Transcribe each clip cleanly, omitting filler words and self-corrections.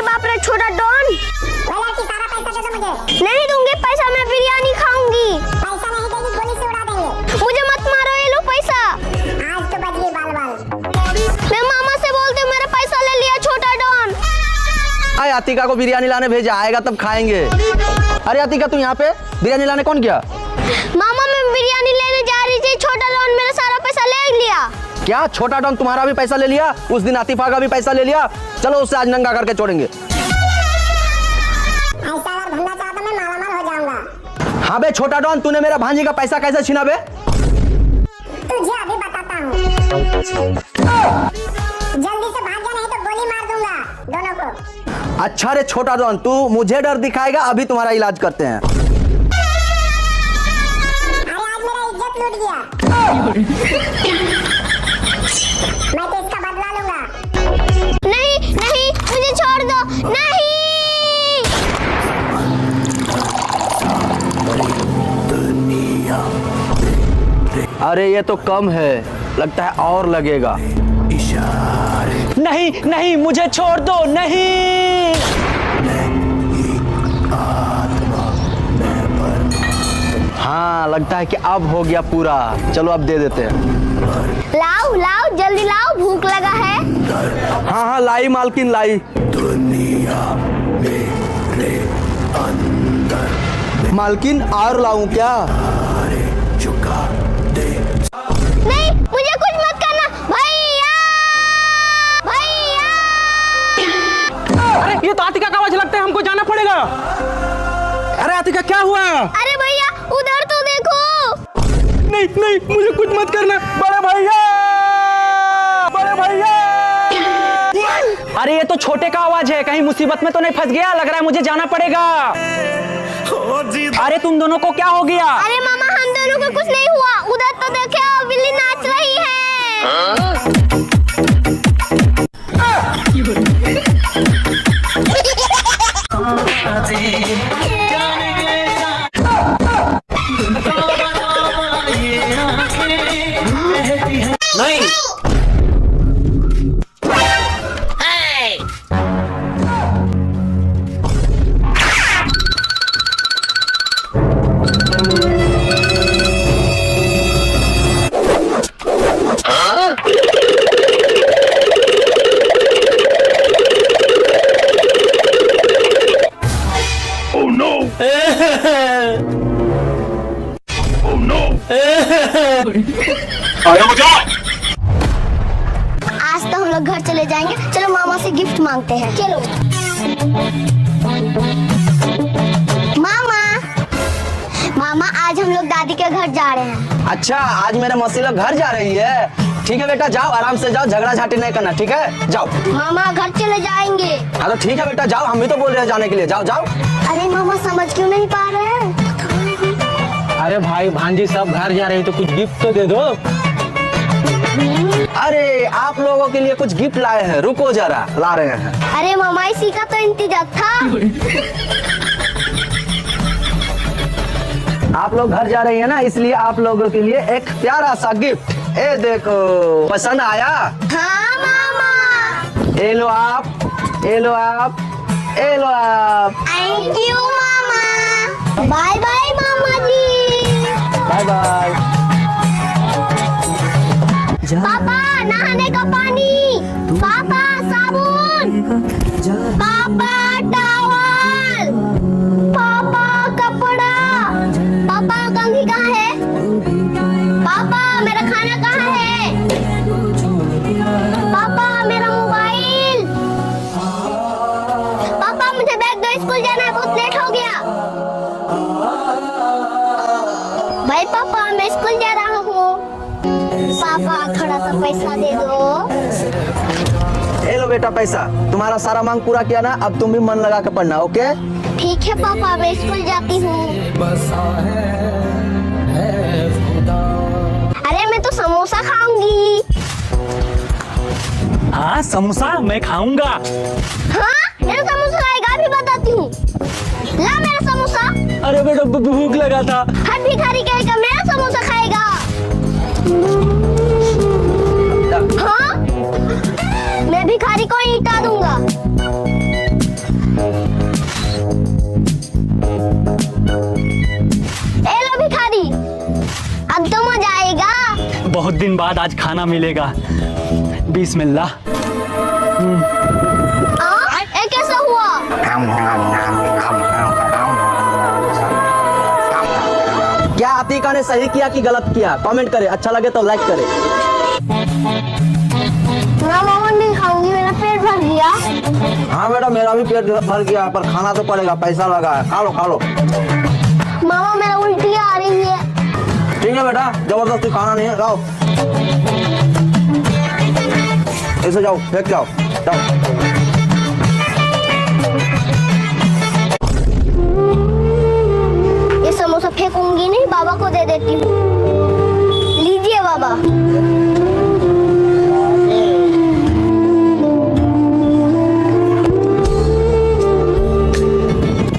बाप रे छोटा डॉन। सारा पैसा दे दो मुझे। नहीं दूंगी पैसा, मैं बिरयानी खाऊंगी। पैसा नहीं देगी गोली से उड़ा देंगे। मुझे मत मारो, ये लो पैसा। आज तो बच गई बाल बाल। मैं मामा से बोलती हूँ, मेरा पैसा ले लिया छोटा डॉन। आए अतिका को बिरयानी लाने भेजा, आएगा तब खाएंगे। अरे अतिका तू यहाँ पे बिरयानी लाने कौन गया? मामा मैं बिरयानी लेने जा रही थी, छोटा डॉन मेरा सारा पैसा ले लिया। क्या छोटा डॉन तुम्हारा भी पैसा ले लिया? उस दिन आतिफा का भी पैसा ले लिया। चलो उससे आज नंगा करके छोड़ेंगे। ऐसा अगर धंधा चाहता मैं मालामाल हो जाऊंगा। हाँ बे छोटा डॉन, तूने मेरा भांजी का पैसा कैसे छीना बे? तुझे अभी बताता हूँ। जल्दी से भाग जा नहीं तो गोली मार दूंगा दोनों को। अच्छा रे छोटा डॉन, तू मुझे डर दिखाएगा, अभी तुम्हारा इलाज करते हैं। अरे आज मेरा इज्जत लूट गया। मैं तो इसका बदला लूंगा। नहीं नहीं मुझे छोड़ दो, नहीं। अरे ये तो कम है, लगता है और लगेगा। नहीं नहीं मुझे छोड़ दो, नहीं। हाँ लगता है कि अब हो गया पूरा। चलो अब दे देते हैं। लाओ लाओ जल्दी लाओ, भूख लगा है। हाँ हाँ लाई मालकिन लाई। मालकिन और लाऊं क्या? नहीं मुझे कुछ मत करना भैया, भैया। अरे ये तो आतिका का आवाज लगता है, हमको जाना पड़ेगा। अरे आतिका क्या हुआ? अरे भैया उधर तो देखो। नहीं नहीं मुझे कुछ मत करना। बड़े भैया, बड़े भैया। अरे ये तो छोटे का आवाज है, कहीं मुसीबत में तो नहीं फंस गया? लग रहा है मुझे जाना पड़ेगा। अरे तुम दोनों को क्या हो गया? अरे मामा हम दोनों को कुछ नहीं हुआ, उधर तो देखे बिल्ली नाच रही है। नहीं आज तो हम लोग घर चले जाएंगे। चलो मामा से गिफ्ट मांगते हैं। चलो मामा, मामा आज हम लोग दादी के घर जा रहे हैं। अच्छा आज मेरे मौसी लोग घर जा रही है। ठीक है बेटा जाओ, आराम से जाओ, झगड़ा झाटी नहीं करना, ठीक है? जाओ। मामा घर चले जाएंगे। हाँ तो ठीक है बेटा जाओ, हम भी तो बोल रहे हैं जाने के लिए। जाओ जाओ। अरे मामा समझ क्यों नहीं पा रहे हैं? अरे भाई भांजी सब घर जा रहे हैं तो कुछ गिफ्ट तो दे दो। अरे आप लोगों के लिए कुछ गिफ्ट लाए हैं, रुको जरा ला रहे हैं। अरे मामा इसी का तो इंतजार था। आप लोग घर जा रही है ना, इसलिए आप लोगों के लिए एक प्यारा सा गिफ्ट। ए देखो, पसंद आया? हाँ मामा। ए लो आप, ए लो आप, ए लो आप। थैंक यू मामा। बाय बाय मामा जी। Bye bye. पापा नहाने का पानी, पापा साबुन, पापा टॉवल, पापा कपड़ा, पापा कंघी कहाँ है? पापा मेरा खाना कहाँ है? पापा मेरा मोबाइल। पापा मुझे बैग दो, स्कूल जाना है, बहुत लेट हो गया। भाई पापा मैं स्कूल जा रहा हूँ। पापा थोड़ा सा पैसा दे दो। ए लो बेटा पैसा, तुम्हारा सारा मांग पूरा किया ना, अब तुम भी मन लगा के पढ़ना, ओके? ठीक है पापा मैं स्कूल जाती हूँ। अरे मैं तो समोसा खाऊंगी। हाँ समोसा मैं खाऊंगा। हाँ मेरा समोसा खाएगा, अभी बताती हूँ। ला मेरा समोसा। अरे बेटा भूख लगा था। हर भिखारी कहेगा मेरा समोसा खाएगा। हाँ मैं भिखारी को ईंटा दूंगा। दिन बाद आज खाना मिलेगा। बिस्मिल्लाह। ये कैसा हुआ? क्या अतीका ने सही किया कि गलत किया? कमेंट करे, अच्छा लगे तो लाइक करे। ना मामा नहीं खाऊंगी, मेरा पेट भर गया। हाँ बेटा, मेरा भी पेट भर गया, पर खाना तो पड़ेगा, पैसा लगा है। खा लो खा लो। मामा मेरा उल्टी आ रही है। ठीक है बेटा, जबरदस्ती खाना नहीं है, जाओ ऐसे जाओ, फेंक जाओ, जाओ। ये समोसा फेंकूंगी नहीं, बाबा को दे देती हूँ। लीजिए बाबा।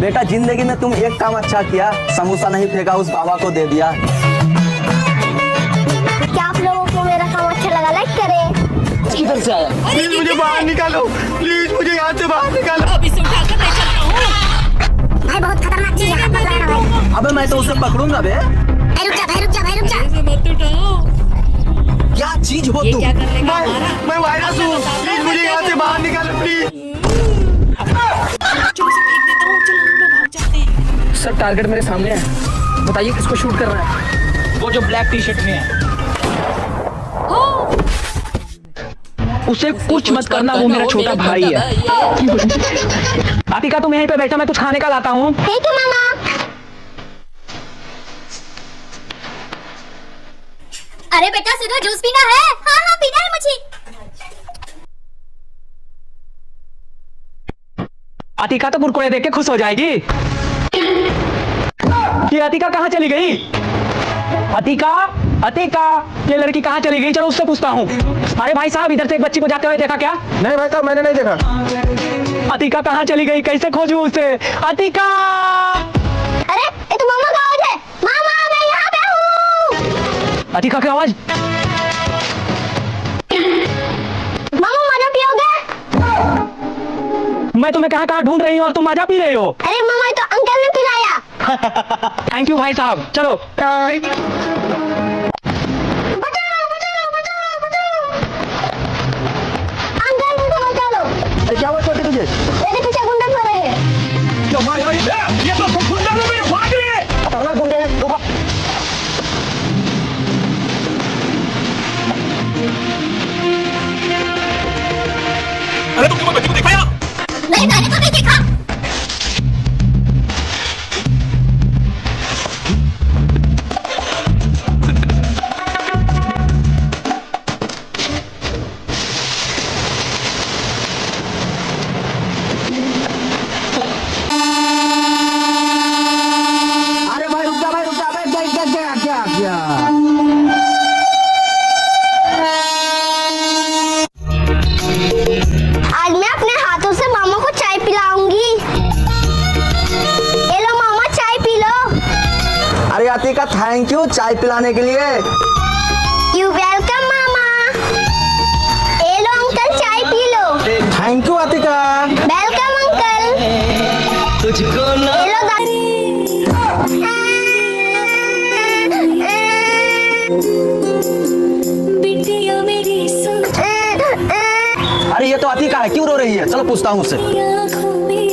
बेटा, जिंदगी में तुम एक काम अच्छा किया, समोसा नहीं फेंका, उस बाबा को दे दिया। क्या आप लोगों को मेरा काम अच्छा लगा? लाइक करें। किधर से आया? प्लीज मुझे बाहर निकालो, प्लीज मुझे यहाँ से बाहर निकालो। अब इसे उठाकर मैं चलता हूँ। भाई बहुत खतरनाक चीज है, हाथ मत लगाना भाई। अबे मैं तो उसे पकड़ूंगा बे। भाई रुक जा भाई, रुक जा भाई, रुक जा। इसे मत उठाओ। क्या चीज हो ये तुम? क्या कर लेगा हमारा? मैं वायरस हूँ, प्लीज मुझे यहाँ से बाहर निकालो प्लीज। चलो इसे फेंक देता हूँ, चलो हम लोग भाग जाते हैं। सर टारगेट मेरे सामने है, बताइए किसको शूट करना है? वो जो ब्लैक टी शर्ट में है। उसे कुछ मत करना, वो मेरा छोटा भाई है। अतिका तुम यहीं पे बैठा, मैं कुछ खाने का लाता हूँ। ठीक है मामा। अरे बेटा सुनो, जूस पीना है? हाँ हाँ पीना है मुझे। अतिका तो कुरकुरे देख के खुश हो जाएगी। ये अतिका कहाँ चली गई? अतिका, अतिका, ये लड़की कहाँ चली गई? चलो उससे पूछता हूँ। अरे भाई साहब, इधर से एक बच्ची को जाते हुए देखा क्या? नहीं भाई साहब, मैंने नहीं देखा। अतिका कहाँ चली गई? कैसे खोजूं उसे? अतिका! अरे ये तो मामा का आवाज है। मामा मैं यहाँ पे हूँ। अतिका की आवाज। मामा मजा पियोगे? मैं तुम्हें कहाँ कहाँ ढूंढ रही हूँ और तुम मजा पी रही हो। अरे मामा ये तो अंकल ने पिलाया। थैंक यू भाई साहब, चलो। बचाओ बचाओ बचाओ बचाओ। अंकल मुझे बचा लो। अरे क्या हुआ छोटे तुझे? मेरे पीछे गुंडे पड़े हैं। ये तो गुंडा लोग मेरे भाग रहे हैं। पकड़ना गुंडे हैं, रुको। अरे तुम क्यों बच्ची को देखा यार? नहीं मैंने तो नहीं देखा। अरे भाई रुक जा, भाई रुक जा, भाई क्या क्या क्या क्या क्या? आज मैं अपने हाथों से मामा को चाय पिलाऊंगी। ये लो मामा, चाय पी लो। अरे अतिका, थैंक यू चाय पिलाने के लिए। यू वेलकम मामा। ये लो अंकल, चाय P low. Thank you Atika. Welcome uncle. तुझको ना ये लो दादी। बिटिया मेरी सुन, अरे ये तो अतिका है, क्यों रो रही है? चलो पूछता हूँ उससे। आँखों में आई,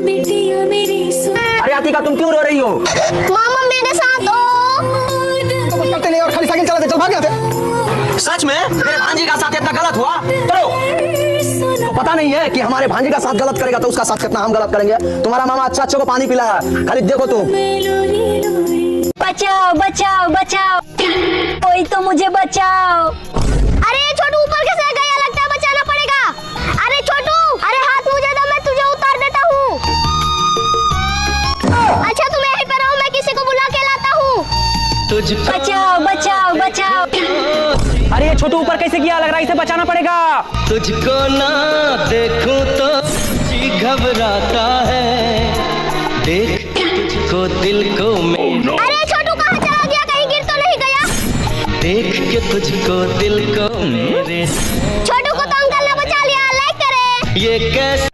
बिटिया मेरी सुन। अरे अतिका, तुम क्यों रो रही हो? मामा मेरे साथ हो। कुछ करते नहीं और खाली साइकिल चलाते, चल भाग यहाँ से। सच में मेरे भांजी का साथ इतना गलत हुआ? चलो, तो पता नहीं है कि हमारे भांजी का साथ गलत करेगा तो उसका साथ कितना हम गलत करेंगे। तुम्हारा मामा अच्छा अच्छा को पानी पिलाया, खाली देखो तुम। बचाओ बचाओ बचाओ, कोई तो मुझे बचाओ। अरे छोटू ऊपर कैसे गया? लगता है बचाना पड़ेगा। अरे छोटू, अरे हाथ मुझे दो, मैं तुझे उतार देता हूँ। अच्छा तुम यहीं पर रहो, मैं किसी को बुला के लाता हूँ। बचाओ बचाओ बचाओ। अरे ये छोटू ऊपर कैसे गया? लग रहा है इसे बचाना पड़ेगा। तुझको ना देखूं तो जी घबराता है, देख तुझको दिल को मेरे, अरे छोटू कहाँ चला गया? कहीं गिर तो नहीं गया? देख के तुझको दिल को मेरे, छोटू को तो अंकल ने बचा लिया। लाइक करें। ये कैसे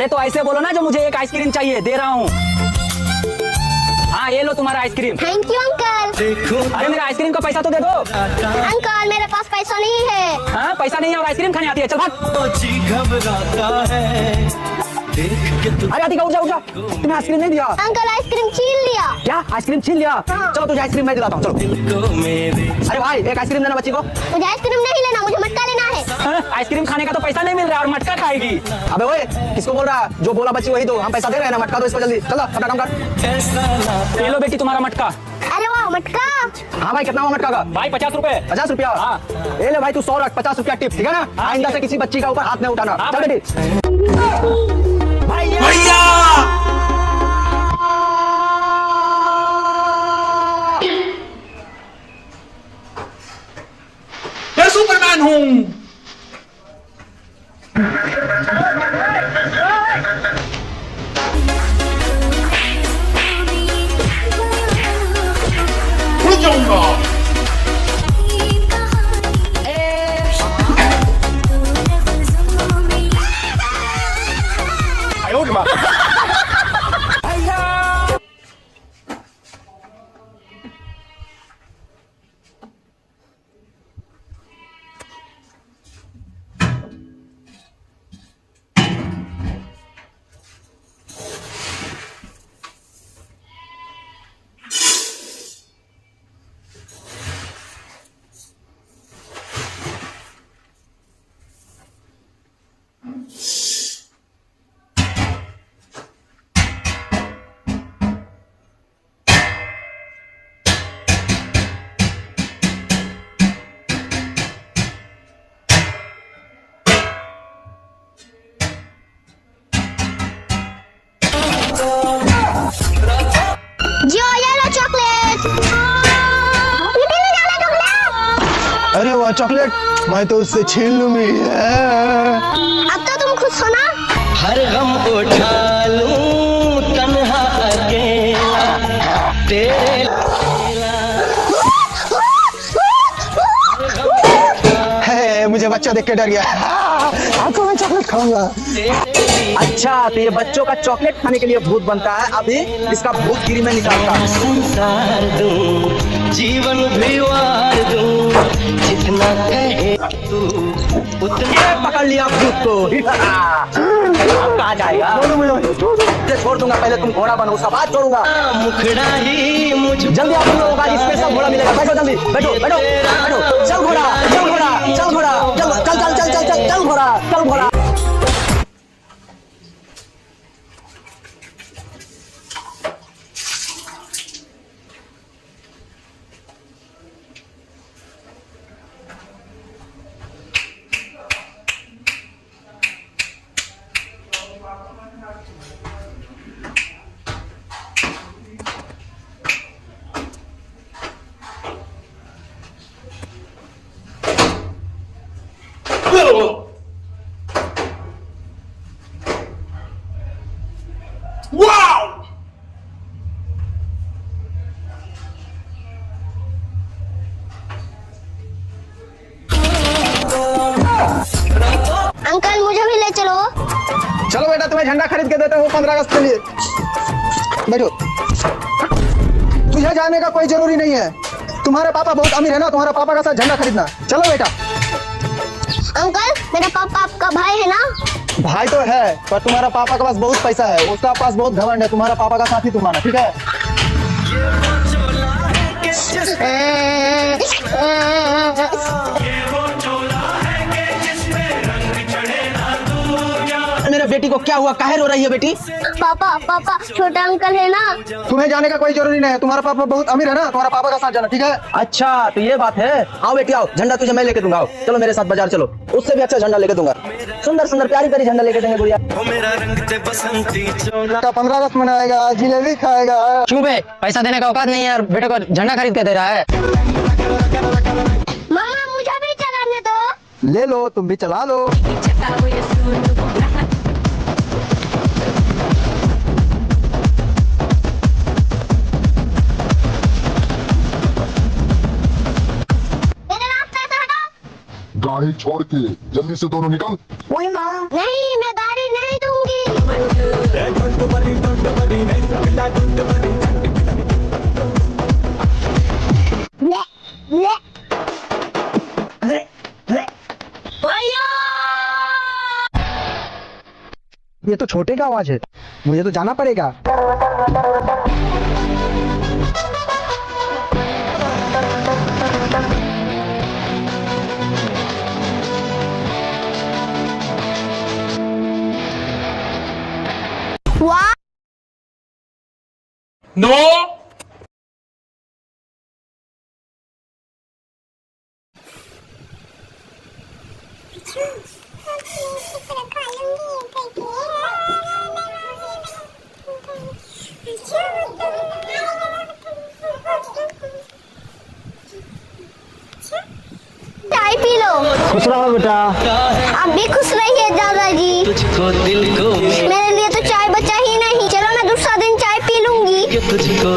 अरे तो ऐसे बोलो ना, जो मुझे एक आइसक्रीम चाहिए, दे रहा हूँ। हाँ ये लो तुम्हारा आइसक्रीम। Thank you uncle. अरे मेरा आइसक्रीम का पैसा तो दे दो। अंकल मेरे पास पैसा नहीं है। हाँ पैसा नहीं है और आइसक्रीम खाने आती है, चल भाग। घबराता है देख के तू अरे आतिका उठ जा उठ जा, तुम्हें आइसक्रीम नहीं दिया। अंकल आइसक्रीम छीन लिया। क्या आइसक्रीम छीन लिया? चलो तुझे आइसक्रीम मैं दिलाता हूँ, चलो। को मेरे अरे भाई एक आइसक्रीम देना बच्ची को। मुझे आइसक्रीम नहीं लेना, मुझे मटका लेना है। हाँ, आइसक्रीम खाने का तो पैसा नहीं मिल रहा है और मटका खाएगी। अबे ओए, किसको बोल रहा? जो बोला बच्ची वही दो, हम पैसा दे रहे हैं ना, मटका दो इसको जल्दी। चलो अपना काम कर। ऐसा ना ये लो बेटी तुम्हारा मटका। अरे वाह मटका। हाँ भाई कितना हुआ मटका का? भाई 50 रुपए। 50 रुपया। हाँ। ये ले भाई तू 100 रख, 50 रुपया टिप, ठीक है ना? आइंदा से किसी बच्ची का ऊपर हाथ नहीं उठाना। हाँ, चल बेटी। मैं सुपरमैन हूँ। उड़ जाऊंगा। आयो रे माँ। जियो ये लो चॉकलेट। अरे वो चॉकलेट मैं तो उससे छीन लूंगी। अब तो तुम खुश हो ना? हर गम उठा लूं तन्हा अकेला तेरे है, मुझे बच्चा देख के डर गया। आपको मैं चॉकलेट खाऊंगा। अच्छा तो ये बच्चों का चॉकलेट खाने के लिए भूत बनता है। अभी इसका भूतगिरी में निकालता हूँ। संसार दूं जीवन भी वार दूं जितना कहे तू उतना पकड़ लिया भूत को। अब कहाँ जाएगा? ये छोड़ दूंगा, पहले तुम घोड़ा बनो, उसका बाद छोड़ूंगा। मुखड़ा ही मुझ जल्दी आप लोगों का स्पेशल घोड़ा मिलेगा। बैठो जल्दी, बैठो बैठो बैठो। चल घोड़ा चल घोड़ा चल घोड़ा चल चल चल चल चल चल चल घोड़ा चल घोड़ा। Wow! अंकल मुझे भी ले चलो। चलो बेटा तुम्हें झंडा खरीद के देता हूँ 15 अगस्त के लिए। बैठो। तुझे जाने का कोई जरूरी नहीं है, तुम्हारे पापा बहुत अमीर है ना, तुम्हारा पापा का साथ झंडा खरीदना। चलो बेटा। अंकल मेरा पापा आपका भाई है ना? भाई तो है पर तुम्हारा पापा के पास बहुत पैसा है, उसका पास बहुत घमंड है। तुम्हारा पापा का साथी तुम्हारा, ठीक है? मेरे बेटी को क्या हुआ? काहे रो रही है बेटी? पापा पापा छोटा अंकल है ना? तुम्हें जाने का कोई जरूरी नहीं है, तुम्हारा पापा बहुत अमीर है ना, तुम्हारा पापा का साथ जाना, ठीक है? अच्छा तो ये बात है। आओ बेटी आओ, झंडा तुझे मैं लेके दूंगा। आओ चलो मेरे साथ बाजार चलो, उससे भी अच्छा झंडा लेके दूंगा। सुंदर सुंदर प्यारी प्यारी झंडा लेके देंगे गुड़िया। मेरा रंग ते बसंती चोला 15 अगस्त मनाएगा, जिलेबी खाएगा। क्यों बे, पैसा देने का औकात नहीं है यार, बेटे को झंडा खरीद के दे रहा है। मामा मुझे भी चलाने दो। ले लो, तुम भी चला लो। गाड़ी छोड़ के जल्दी से दोनों निकल। नहीं मैं गाड़ी नहीं दूंगी। ये तो छोटे का आवाज है, मुझे तो जाना पड़ेगा। वाह, नो चाय पी लो। खुश रहो बेटा। आप भी खुश रहिए दादाजी। तुझको दिल को मेरे लिए तो चाय बचा ही नहीं। चलो मैं दूसरा दिन चाय पी लूंगी। तुझको